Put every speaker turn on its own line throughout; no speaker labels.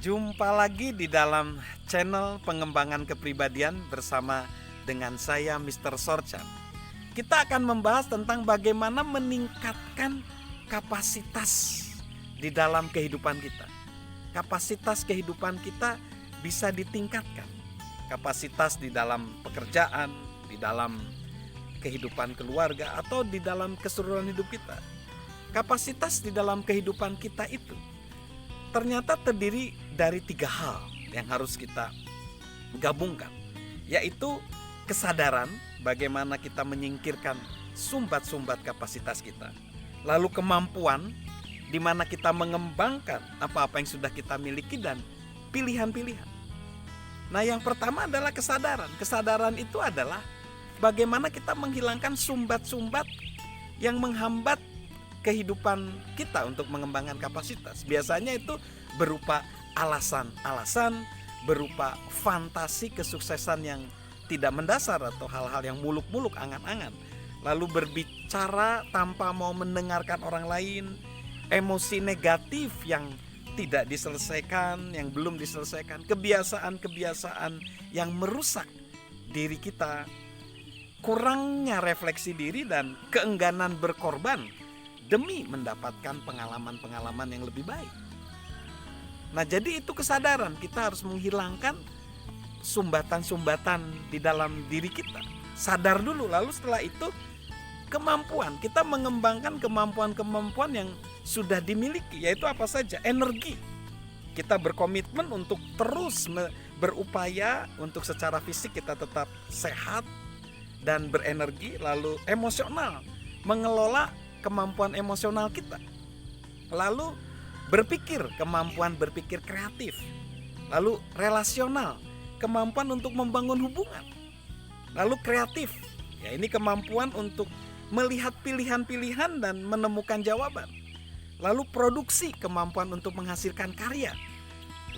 Jumpa lagi di dalam channel pengembangan kepribadian bersama dengan saya Mr. Sorchan. Kita akan membahas tentang bagaimana meningkatkan kapasitas di dalam kehidupan kita. Kapasitas kehidupan kita bisa ditingkatkan. Kapasitas di dalam pekerjaan, di dalam kehidupan keluarga, atau di dalam keseluruhan hidup kita. Kapasitas di dalam kehidupan kita itu ternyata terdiri dari 3 hal yang harus kita gabungkan, yaitu kesadaran bagaimana kita menyingkirkan sumbat-sumbat kapasitas kita, lalu kemampuan di mana kita mengembangkan apa-apa yang sudah kita miliki, dan pilihan-pilihan. Nah, yang pertama adalah kesadaran. Kesadaran itu adalah bagaimana kita menghilangkan sumbat-sumbat yang menghambat kehidupan kita untuk mengembangkan kapasitas. Biasanya itu berupa alasan-alasan, berupa fantasi kesuksesan yang tidak mendasar atau hal-hal yang muluk-muluk, angan-angan. Lalu berbicara tanpa mau mendengarkan orang lain, emosi negatif yang tidak diselesaikan, yang belum diselesaikan, kebiasaan-kebiasaan yang merusak diri kita, kurangnya refleksi diri, dan keengganan berkorban demi mendapatkan pengalaman-pengalaman yang lebih baik. Nah, jadi itu kesadaran. Kita harus menghilangkan sumbatan-sumbatan di dalam diri kita. Sadar dulu, lalu setelah itu kemampuan. Kita mengembangkan kemampuan-kemampuan yang sudah dimiliki, yaitu apa saja? Energi. Kita berkomitmen untuk terus berupaya untuk secara fisik kita tetap sehat dan berenergi. Lalu emosional, mengelola kemampuan emosional kita. Lalu berpikir, kemampuan berpikir kreatif. Lalu relasional, kemampuan untuk membangun hubungan. Lalu kreatif, ya ini kemampuan untuk melihat pilihan-pilihan dan menemukan jawaban. Lalu produksi, kemampuan untuk menghasilkan karya.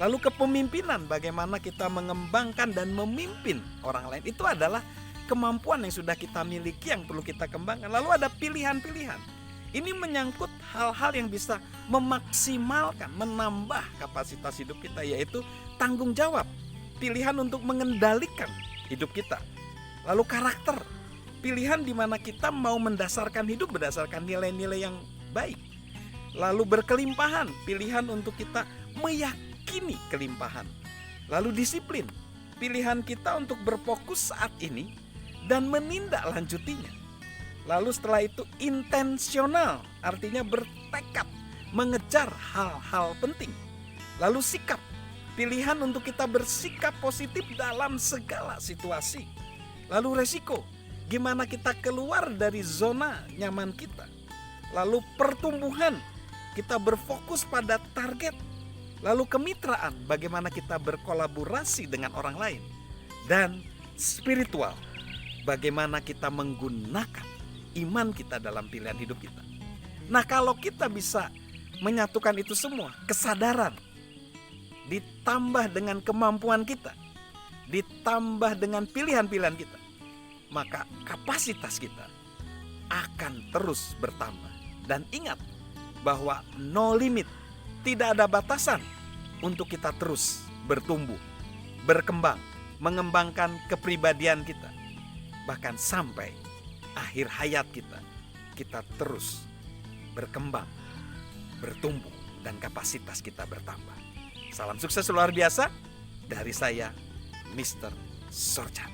Lalu kepemimpinan, bagaimana kita mengembangkan dan memimpin orang lain. Itu adalah kemampuan yang sudah kita miliki yang perlu kita kembangkan. Lalu ada pilihan-pilihan. Ini menyangkut hal-hal yang bisa memaksimalkan, menambah kapasitas hidup kita, yaitu tanggung jawab, pilihan untuk mengendalikan hidup kita. Lalu karakter, pilihan di mana kita mau mendasarkan hidup berdasarkan nilai-nilai yang baik. Lalu berkelimpahan, pilihan untuk kita meyakini kelimpahan. Lalu disiplin, pilihan kita untuk berfokus saat ini dan menindaklanjutinya. Lalu setelah itu intensional, artinya bertekad mengejar hal-hal penting. Lalu sikap, pilihan untuk kita bersikap positif dalam segala situasi. Lalu resiko, gimana kita keluar dari zona nyaman kita. Lalu pertumbuhan, kita berfokus pada target. Lalu kemitraan, bagaimana kita berkolaborasi dengan orang lain. Dan spiritual, bagaimana kita menggunakan iman kita dalam pilihan hidup kita. Nah, kalau kita bisa menyatukan itu semua, kesadaran ditambah dengan kemampuan kita, ditambah dengan pilihan-pilihan kita, maka kapasitas kita akan terus bertambah. Dan ingat bahwa no limit, tidak ada batasan untuk kita terus bertumbuh, berkembang, mengembangkan kepribadian kita. Bahkan sampai akhir hayat kita terus berkembang, bertumbuh, dan kapasitas kita bertambah. Salam sukses luar biasa dari saya, Mr. Sorchan.